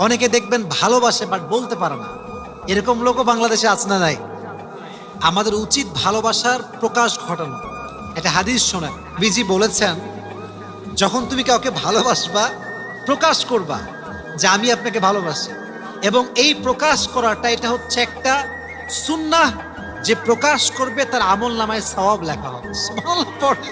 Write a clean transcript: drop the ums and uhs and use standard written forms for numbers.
অনেকে দেখবেন ভালোবাসে বাট বলতে পারে না, এরকম লোকও বাংলাদেশে আছে না নাই? আমাদের উচিত ভালোবাসার প্রকাশ ঘটানো। একটা হাদিস শোনেন, বিজি বলেছেন, যখন তুমি কাউকে ভালোবাসবা প্রকাশ করবা যে আমি আপনাকে ভালোবাসি, এবং এই প্রকাশ করাটা এটা হচ্ছে একটা সুন্নাহ, যে প্রকাশ করবে তার আমল নামায় সওয়াব লেখা হবে। সুবহানাল্লাহ পড়ে।